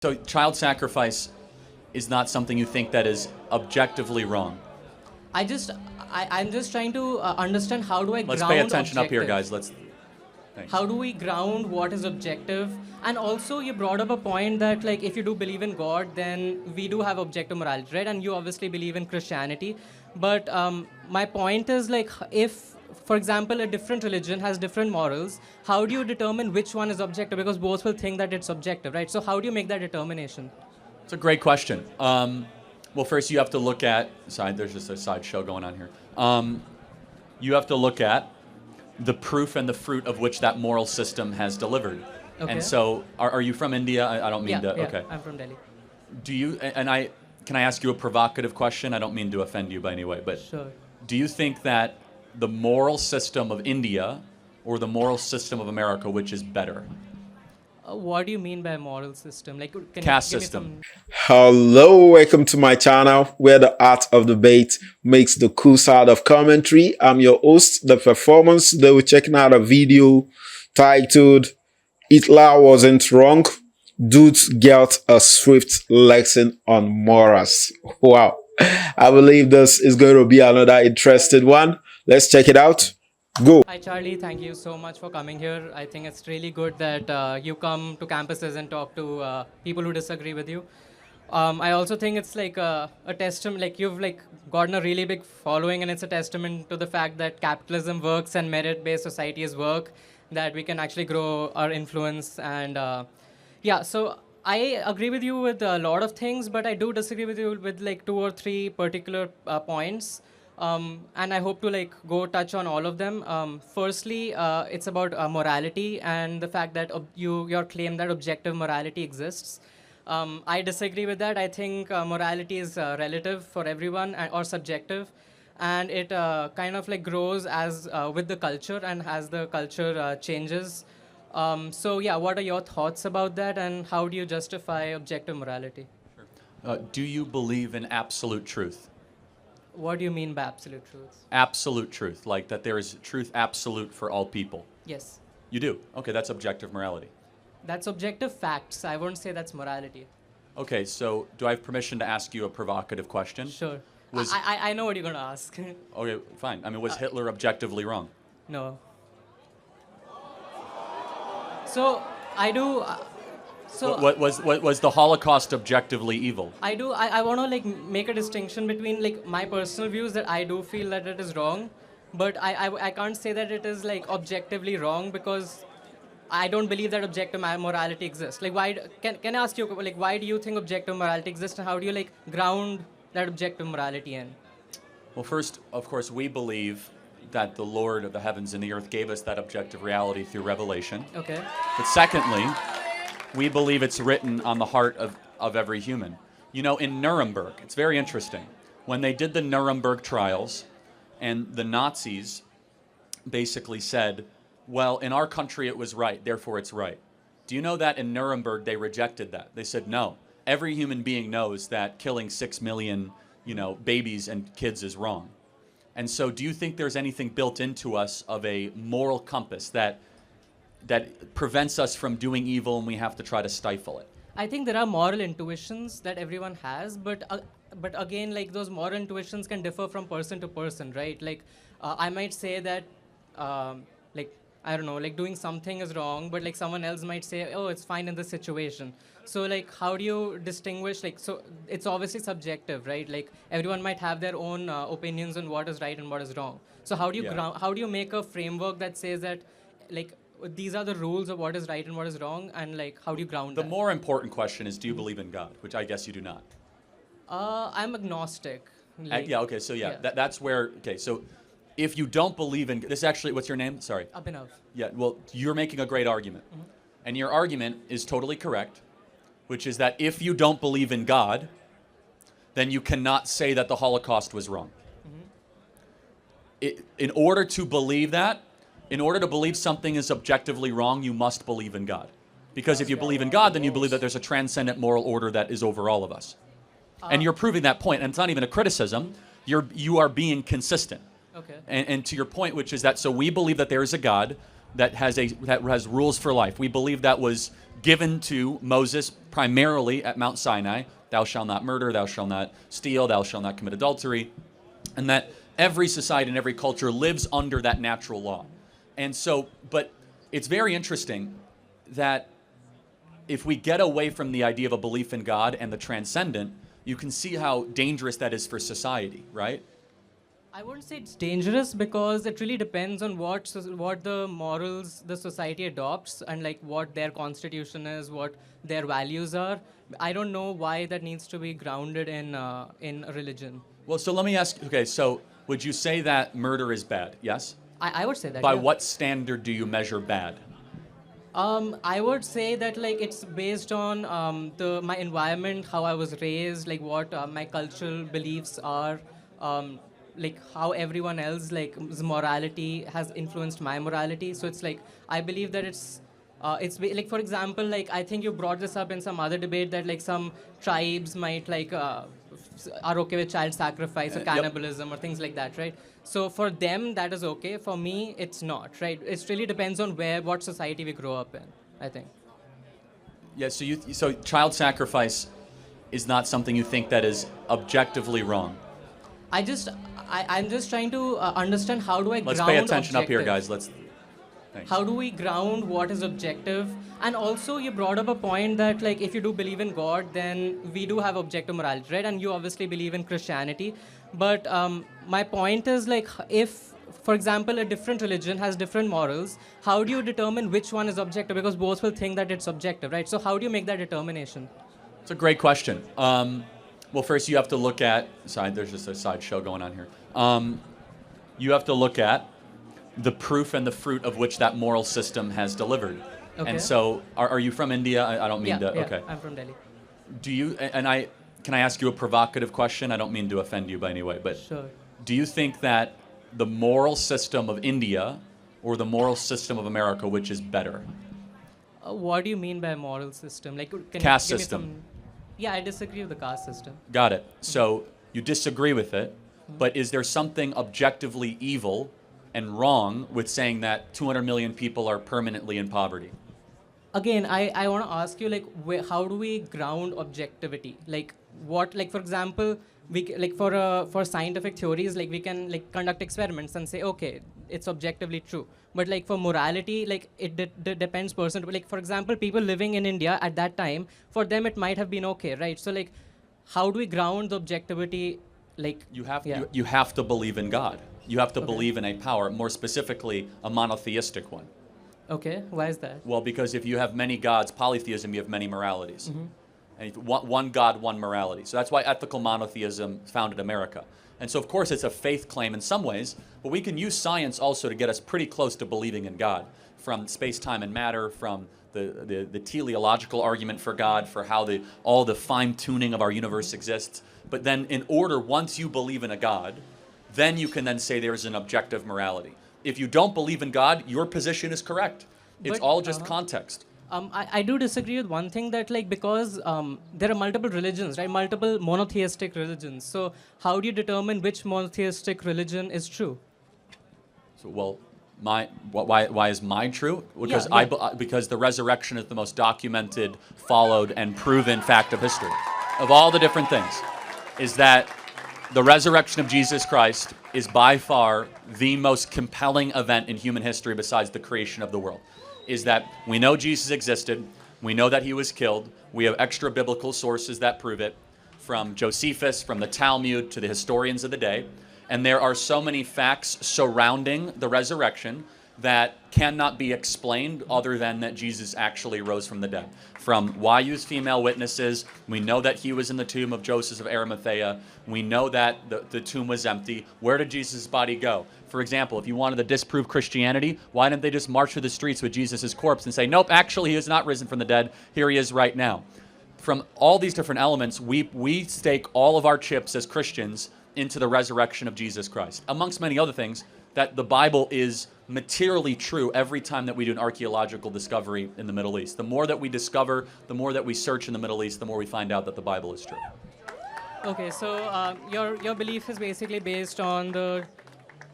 So child sacrifice is not something you think that is objectively wrong. I just I'm just trying to understand how do I Let's ground pay attention up here, objective? guys. Thanks. How do we ground what is objective? And also you brought up a point that like if you do believe in God, then we do have objective morality, right? And you obviously believe in Christianity. But my point is like if for example a different religion has different morals, how do you determine which one is objective? Because both will think that it's objective, right? So how do you make that determination? It's a great question. Well, first you have to look at, there's just a sideshow going on here. You have to look at the proof and the fruit of which that moral system has delivered. Okay. And so, are you from India? I don't mean Yeah, to, yeah, okay. I'm from Delhi. Do you, can I ask you a provocative question? I don't mean to offend you by any way, but Sure. do you think that the moral system of India or the moral system of America, which is better? What do you mean by moral system? Like, can Caste you give system. me some? Hello, welcome to my channel where the art of debate makes the cool side of commentary. I'm your host, The Performance. Today we're checking out a video titled Hitler Wasn't Wrong. Dudes Get a Swift Lesson on Morals. Wow. I believe this is going to be another interesting one. Let's check it out. Go. Hi, Charlie. Thank you so much for coming here. I think it's really good that you come to campuses and talk to people who disagree with you. I also think it's like a testament, like you've like gotten a really big following, and it's a testament to the fact that capitalism works and merit-based societies work, that we can actually grow our influence. And yeah, so I agree with you with a lot of things, but I do disagree with you with like two or three particular points. And I hope to like go touch on all of them. Firstly, it's about morality and the fact that your claim that objective morality exists. I disagree with that. I think morality is relative for everyone or subjective, and it kind of like grows as with the culture and as the culture changes. So yeah, what are your thoughts about that, and how do you justify objective morality? Do you believe in absolute truth? What do you mean by absolute truth? Absolute truth, like that there is truth absolute for all people. Yes. You do? Okay, that's objective morality. That's objective facts. I won't say that's morality. Okay, so do I have permission to ask you a provocative question? Sure. Was- I know what you're going to ask. Okay, fine. I mean, was Hitler objectively wrong? No. So, I do... so, Was the Holocaust objectively evil? I want to like make a distinction between like my personal views that I do feel that it is wrong, but I can't say that it is like objectively wrong because I don't believe that objective morality exists. Like can I ask you like why do you think objective morality exists, and how do you like ground that objective morality in? Well, first, of course, we believe that the Lord of the heavens and the earth gave us that objective reality through revelation. Okay. But secondly, we believe it's written on the heart of every human. You know, in Nuremberg, it's very interesting. When they did the Nuremberg trials, and the Nazis basically said, well, in our country it was right, therefore it's right. Do you know that in Nuremberg they rejected that? They said, no, every human being knows that killing 6 million, babies and kids is wrong. And so do you think there's anything built into us of a moral compass that prevents us from doing evil and we have to try to stifle it? I think there are moral intuitions that everyone has, but again, like those moral intuitions can differ from person to person, right? Like I might say that, like I don't know, like doing something is wrong, but like someone else might say, oh, it's fine in this situation. So like, how do you distinguish? Like, so it's obviously subjective, right? Like everyone might have their own opinions on what is right and what is wrong. So how do you Yeah. how do you make a framework that says that, like, these are the rules of what is right and what is wrong, and like how do you ground The that? more important question is, do you believe in God? Which I guess you do not. I'm agnostic. Like, Yeah, okay, so yeah, yeah. that's where, okay, so if you don't believe in, this actually, what's your name? Sorry. Abhinav. Yeah, well, you're making a great argument. And your argument is totally correct, which is that if you don't believe in God, then you cannot say that the Holocaust was wrong. In order to believe that, in order to believe something is objectively wrong, you must believe in God. Because if you believe in God, then you believe that there's a transcendent moral order that is over all of us. And you're proving that point, and it's not even a criticism. You are being consistent. Okay. And to your point, which is that, so we believe that there is a God. that has rules for life. We believe that was given to Moses primarily at Mount Sinai. Thou shalt not murder, thou shalt not steal, thou shalt not commit adultery, and that every society and every culture lives under that natural law. And so, but it's very interesting that if we get away from the idea of a belief in God and the transcendent, you can see how dangerous that is for society, right? I wouldn't say it's dangerous because it really depends on what the morals the society adopts and like what their constitution is, what their values are. I don't know why that needs to be grounded in a religion. Well, so let me ask, okay, so would you say that murder is bad? Yes? I would say that. By yeah. what standard do you measure bad? I would say that like it's based on my environment, how I was raised, like what my cultural beliefs are, like how everyone else morality has influenced my morality. So it's like I believe that like for example, like I think you brought this up in some other debate that like some tribes might are okay with child sacrifice or Yep. cannibalism or things like that, right? So for them that is okay. For me, it's not, right? It really depends on what society we grow up in, I think. Yeah, so child sacrifice is not something you think that is objectively wrong. I'm just trying to understand how do I Let's ground pay attention up here, objective. guys. Thanks. How do we ground what is objective? And also you brought up a point that like if you do believe in God, then we do have objective morality, right? And you obviously believe in Christianity. But my point is like if, for example, a different religion has different morals, how do you determine which one is objective? Because both will think that it's subjective, right? So how do you make that determination? It's a great question. Well, first you have to look at, there's just a side show going on here. You have to look at the proof and the fruit of which that moral system has delivered. Okay. And so, are you from India? I don't mean Yeah, okay. I'm from Delhi. Do you, can I ask you a provocative question? I don't mean to offend you by any way, but Sure. do you think that the moral system of India or the moral system of America, which is better? What do you mean by moral system? Like, can Caste you give system. me some? Yeah, I disagree with the caste system. Got it. So you disagree with it, but is there something objectively evil and wrong with saying that 200 million people are permanently in poverty? Again, I want to ask you like how do we ground objectivity? Like what, like for example, for scientific theories, like we can like conduct experiments and say okay, it's objectively true. But like for morality, like it depends person to, like for example, people living in India at that time, for them it might have been okay, right? So like how do we ground the objectivity? Like You have, yeah. you have to believe in God. You have to Okay. believe in a power, more specifically, a monotheistic one. Okay, why is that? Well, because if you have many gods, polytheism, you have many moralities. And if one God, one morality. So that's why ethical monotheism founded America. And so, of course, it's a faith claim in some ways, but we can use science also to get us pretty close to believing in God, from space, time, and matter, from the teleological argument for God, for how all the fine-tuning of our universe exists. But then in order, once you believe in a God, then you can then say there's an objective morality. If you don't believe in God, your position is correct. It's But, all just context. I do disagree with one thing that like because there are multiple religions, right? Multiple monotheistic religions. So how do you determine which monotheistic religion is true? So, well, why is mine true? Because Yeah. because the resurrection is the most documented, followed, and proven fact of history. Of all the different things, is that the resurrection of Jesus Christ is by far the most compelling event in human history besides the creation of the world. Is that we know Jesus existed, we know that he was killed, we have extra biblical sources that prove it, from Josephus, from the Talmud, to the historians of the day, and there are so many facts surrounding the resurrection that cannot be explained other than that Jesus actually rose from the dead. From why use female witnesses, we know that he was in the tomb of Joseph of Arimathea, we know that the tomb was empty. Where did Jesus' body go? For example, if you wanted to disprove Christianity, why didn't they just march through the streets with Jesus' corpse and say, nope, actually he is not risen from the dead, here he is right now. From all these different elements, we stake all of our chips as Christians into the resurrection of Jesus Christ. Amongst many other things, that the Bible is materially true every time that we do an archaeological discovery in the Middle East. The more that we discover, the more that we search in the Middle East, the more we find out that the Bible is true. Okay, so your belief is basically based on the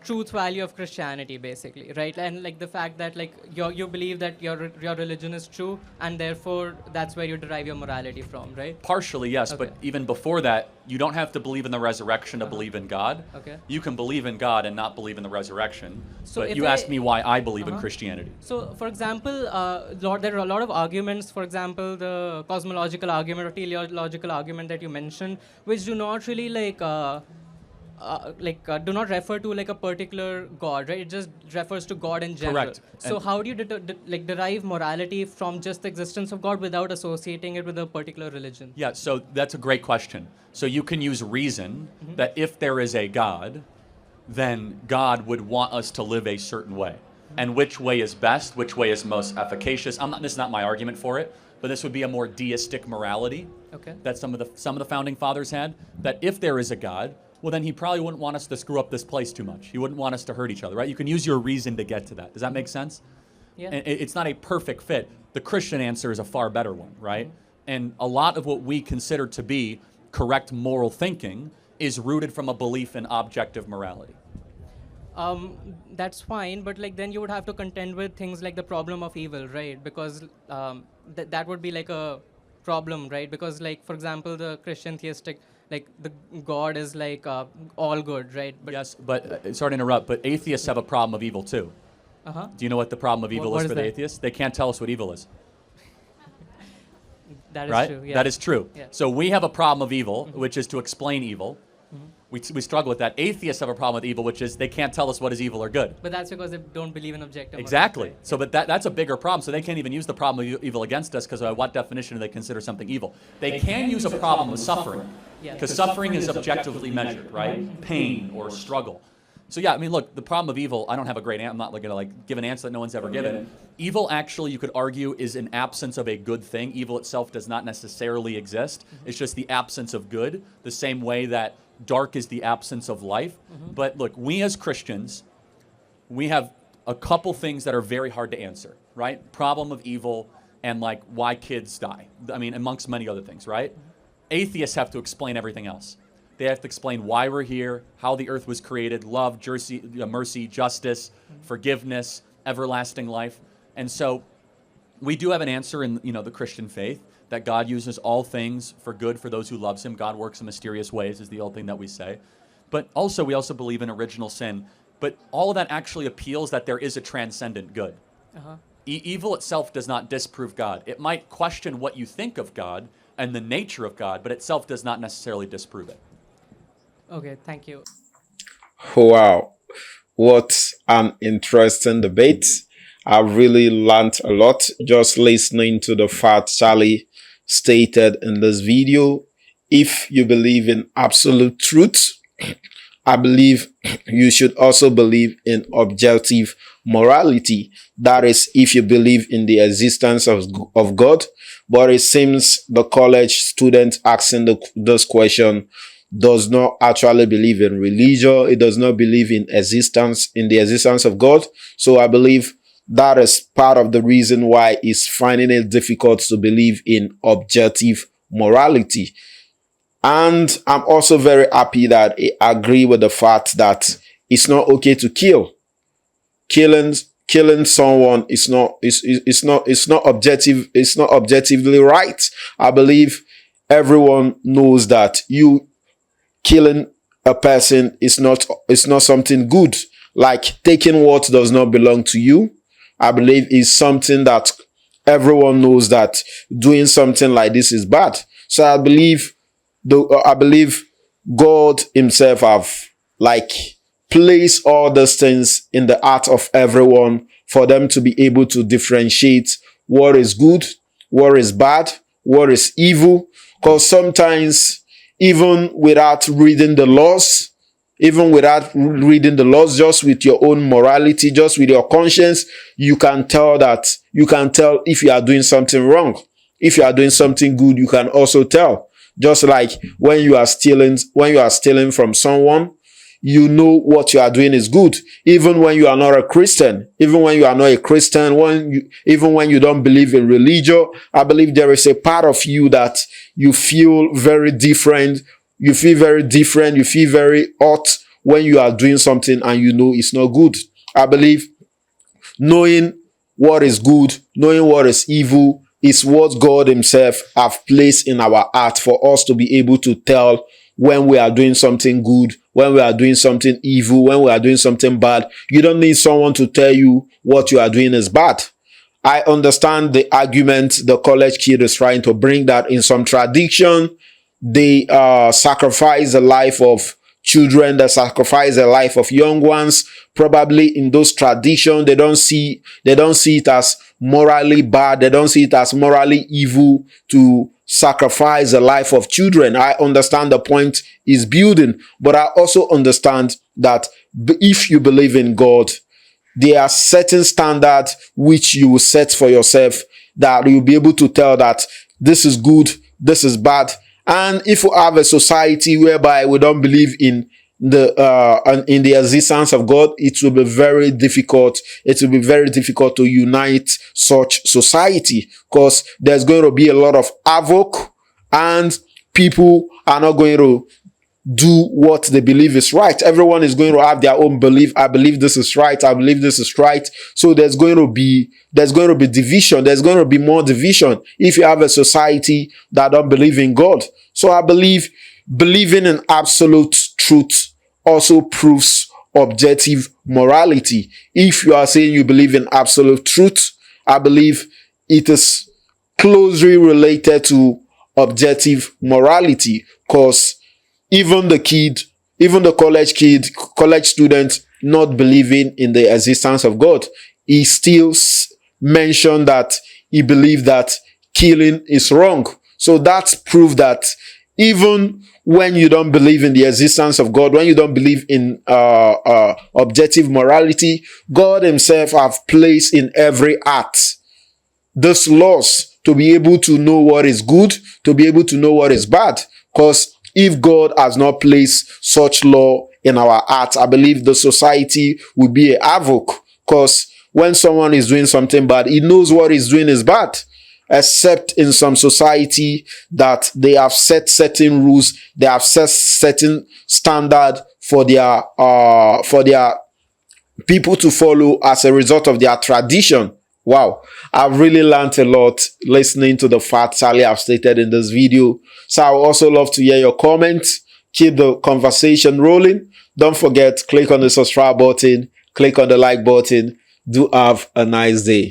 truth value of Christianity, basically, right? And like the fact that like you believe that your religion is true, and therefore that's where you derive your morality from, right? Partially, yes, but Okay. even before that, you don't have to believe in the resurrection to believe in God. Okay. You can believe in God and not believe in the resurrection. So but if you I- asked me why I believe in Uh-huh. Christianity. So, for example, there are a lot of arguments. For example, the cosmological argument or teleological argument that you mentioned, which do not really do not refer to like a particular god, right? It just refers to God in general. Correct. So, And- how do you derive morality from just the existence of God without associating it with a particular religion? Yeah, so that's a great question. So you can use reason that if there is a God, then God would want us to live a certain way. And which way is best, which way is most efficacious. This is not my argument for it, but this would be a more deistic morality Okay. that some of the founding fathers had, that if there is a God, well then he probably wouldn't want us to screw up this place too much. He wouldn't want us to hurt each other, right? You can use your reason to get to that. Does that make sense? Yeah. And it's not a perfect fit. The Christian answer is a far better one, right? And a lot of what we consider to be correct moral thinking is rooted from a belief in objective morality. That's fine, but like then you would have to contend with things like the problem of evil, right? Because that would be like a problem, right? Because like for example, the Christian theistic, like the God is like all good, right? But Yes, but sorry to interrupt, but atheists have a problem of evil too. uh-huh. Do you know what the problem of evil What is is for the that? atheists? They can't tell us what evil is, That is right? true. Yeah. That is true. Yeah. So we have a problem of evil, which is to explain evil. We struggle with that. Atheists have a problem with evil, which is they can't tell us what is evil or good. But that's because they don't believe in objective. morality, Exactly. right? So, but that's a bigger problem. So they can't even use the problem of evil against us because what definition do they consider something evil? They can use a problem of suffering Yeah. because suffering is objectively measured, right? Pain or struggle. So yeah, I mean, look, the problem of evil. I don't have a great. I'm not going to like give an answer that no one's ever given. Evil, actually, you could argue, is an absence of a good thing. Evil itself does not necessarily exist. It's just the absence of good. The same way that dark is the absence of life. But look, we as Christians, we have a couple things that are very hard to answer, right? Problem of evil and like why kids die. I mean, amongst many other things, right? Atheists have to explain everything else. They have to explain why we're here, how the earth was created, love, mercy, justice, forgiveness, everlasting life. And so we do have an answer in the Christian faith that God uses all things for good for those who loves him. God works in mysterious ways is the old thing that we say. But also we also believe in original sin. But all of that actually appeals that there is a transcendent good. Uh-huh. Evil itself does not disprove God. It might question what you think of God and the nature of God, but itself does not necessarily disprove it. Okay. Thank you. Wow, what an interesting debate. I've really learned a lot just listening to the facts Charlie stated in this video. If you believe in absolute truth, I believe you should also believe in objective morality. That is, if you believe in the existence of God. But it seems the college student asking this question does not actually believe in religion. It does not believe in the existence of God. So I believe that is part of the reason why it's finding it difficult to believe in objective morality. And I'm also very happy that I agree with the fact that it's not okay to kill. Killing someone is not objective. It's not objectively right. I believe everyone knows that you killing a person is not something good. Like taking what does not belong to you, I believe is something that everyone knows that doing something like this is bad. So I believe God himself have like placed all these things in the heart of everyone for them to be able to differentiate what is good, what is bad, what is evil. Because sometimes even without reading the laws, just with your own morality, just with your conscience, you can tell if you are doing something wrong. If you are doing something good, you can also tell. Just like when you are stealing from someone, you know what you are doing is good. Even when you are not a Christian, even when you don't believe in religion, I believe there is a part of you that you feel very different. You feel very different. You feel very hot when you are doing something and you know it's not good. I believe knowing what is good, knowing what is evil is what God himself have placed in our heart for us to be able to tell when we are doing something good, when we are doing something evil, when we are doing something bad. You don't need someone to tell you what you are doing is bad. I understand the argument the college kid is trying to bring, that in some tradition, they sacrifice the life of children, they sacrifice the life of young ones. Probably in those traditions, they don't see it as morally bad. They don't see it as morally evil to sacrifice the life of children. I understand the point is building, but I also understand that if you believe in God, there are certain standards which you will set for yourself, that you'll be able to tell that this is good, this is bad. And if you have a society whereby we don't believe in the existence of God, it will be very difficult. It will be very difficult to unite such society, because there's going to be a lot of havoc and people are not going to do what they believe is right. Everyone is going to have their own belief. I believe this is right. I believe this is right. So there's going to be division. There's going to be more division if you have a society that don't believe in God. So I believe believing in absolute truth also proves objective morality. If you are saying you believe in absolute truth, I believe it is closely related to objective morality, because even the college student not believing in the existence of God, he still mentioned that he believed that killing is wrong. So that's proof that even when you don't believe in the existence of God, when you don't believe in objective morality, God himself have placed in every act this laws to be able to know what is good, to be able to know what is bad. Because if God has not placed such law in our hearts, I believe the society will be a havoc. Because when someone is doing something bad, he knows what he's doing is bad. Except in some society that they have set certain rules, they have set certain standard for their people to follow as a result of their tradition. Wow, I've really learned a lot listening to the facts Charlie have stated in this video. So I would also love to hear your comments. Keep the conversation rolling. Don't forget, click on the subscribe button, click on the like button. Do have a nice day.